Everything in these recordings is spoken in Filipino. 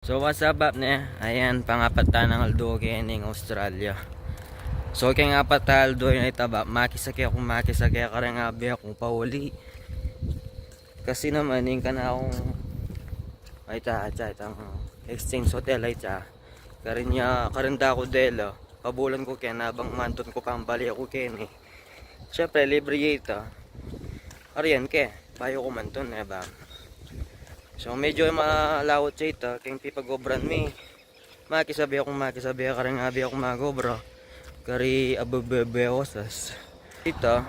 So what's up ne? Ayan, pangapat ta ng Aldo kining Australia. So kay apat ta Aldo na itaba, makisakya kung makisakya ka rin abi akong pauli. Kasi naman yung ka na akong ay itang exchange hotel ay ta. Karinda ako dela. Pabulan ko kaya nabang manton ko pang bali ako kini. Syempre libre ita. Ariyan ke, bayo ko manton ba. So medyo malawot siya ito, kaya pipagobran mi. Makisabi ka rin abi akong magobra. Kari abubebeosas. Ito,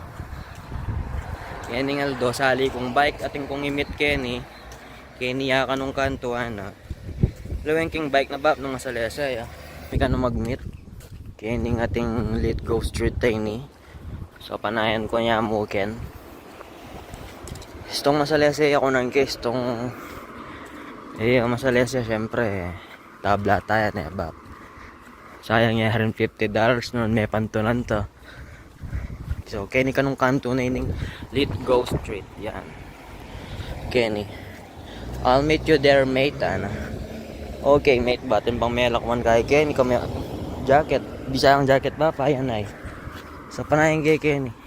yan yung Aldo, sali kong bike ating kong imit Kenny. Kenny ya ka nung kanto Laweng king bike na bap nung masalesa ya. Hindi ka nung mag-meet. Kenny ating Let Go Street Tiny. So panayan ko niya mo Ken. Istong masalesa ako ng case, istong masalesa syempre tabla tayo na bap. Sayang nga rin $50 noon may pantunan to. So Kenny kanong kanto na ining Let Go Street yan. Kenny, I'll meet you there mate Okay mate, batin bang melak man kay Kenny kami jacket, bisayang jacket ba pa yan ay. So panayin kay Kenny.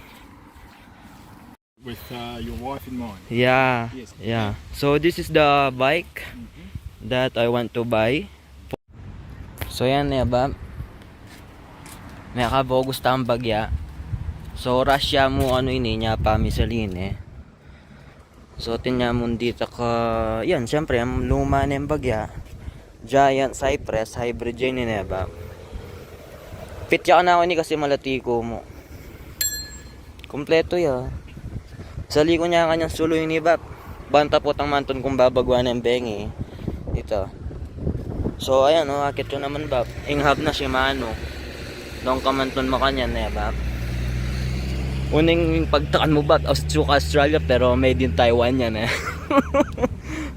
With your wife in mind? Yeah, yes. Yeah. So this is the bike that I want to buy. So yan ba? May kabogus tang bagya. So Russia mo ano ini niya pa misaline. So tinya mo dito ka, yan syempre ang luma na yung bagya. Giant Cypress hybrid yan ba? Pitya ka na ako ni kasi malatiko mo. Kompleto ya. Sali ko niya kanyang suloy ni Bap. Banta po tang manton kung babagwan ng bengi. Ito. So ayan akit ko naman Bap. Inghab na si Mano. Nung kamanton mo kanya na Bap. Uning pagtakan mo Bap, Australia pero made in Taiwan yan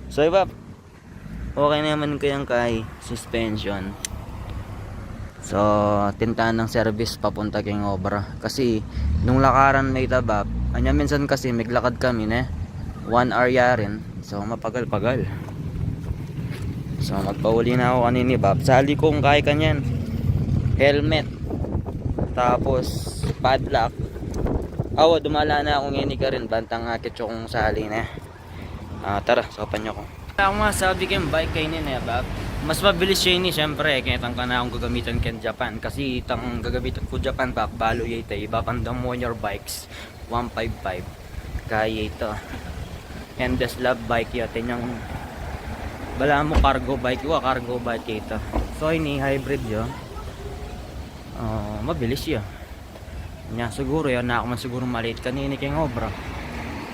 So Bap, okay naman kayang kay suspension. So tintahan ng service papunta kay obra. Kasi nung lakaran may Bap, anya minsan kasi miglakad kami 1 hour yarin. So mapagal-pagal. So magpauli na ako kanini Bap. Sali kong kaya kanyan. Helmet. Tapos padlock. Awa dumala na akong ini ka rin. Bantang akit yung sali na. Tara, sopan nyo ko. Ako masabi kayong bike kayo ni Bap. Mas mabilis siya ini syempre. Kaya itang ka na akong gagamitan ken Japan. Kasi itang gagamitan ko Japan Bap. Balo yata. Iba pandang mo your bikes. 155 kaya ito and this love bike yata yung bala mo cargo bike ito. So ini hybrid yun mabilis yun nya siguro yun na ako man siguro maliit kanini kayong obra.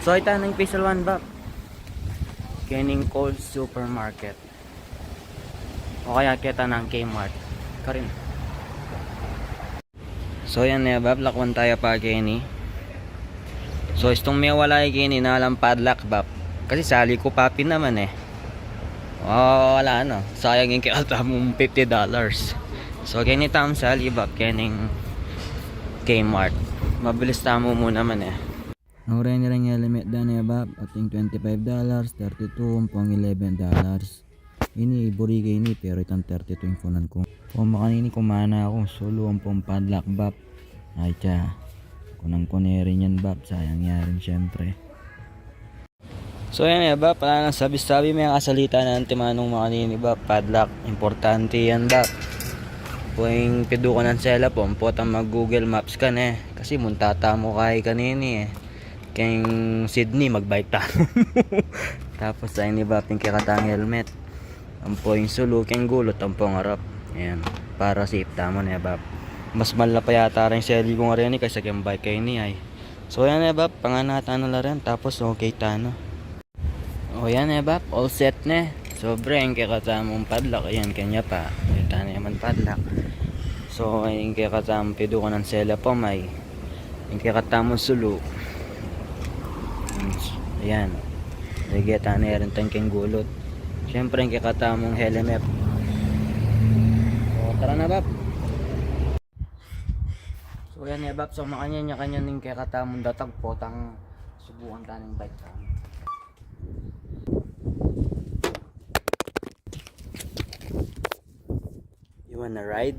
So ito ng Pixel 1 ba kining Cold Supermarket o kaya kita ng Kmart karin. So yan bab lakwan tayo pa kini. So istong may wala kini na lang padlock Bap. Kasi sali ko papi naman wala sayang yung kaya mong $50. So kini tam sali Bap kining Kmart. Mabilis tamo mo naman Nauray ring element dan Bap ating $25, 32 pang $11. Ini buri ini pero itang 32 yung kunan ko. Kung makanini kumana akong solo ang pong padlock Bap. Ay tiya. Kunang kunerin yan Bap, sayang yarin syempre. So yan Bap, pala nang sabi-sabi may kasalita na antimanong makanini Bap, padlock, importante yan Bap. Kung pido ka ng sela po, potang mag Google Maps ka kasi muntata mo kay kanini Kayong Sydney magbike ta. Tapos ay ni Bap yung kikatang helmet. Ang po yung sulukeng gulot, ang po harap. Ayan, para safe tamo Bap. Mas malala pa yata rin seli ko nga rin kaysa kayong bike kayo ni ay. So yan Bap, panganata na rin. Tapos okay tano. O yan Bap, all set So yung kakatamong padlock. Ayan kanya pa. Ito na naman padlock. So yung kakatamong pido ko ng sela po may. Yung kakatamong sulu. Ayan. Nagigita na rin tangking gulot. Siyempre yung kakatamong helmet. So tara na Bap. So yan Bap, so makanya ning kakatamong datag po tang subukan taning bike ta. You wanna ride?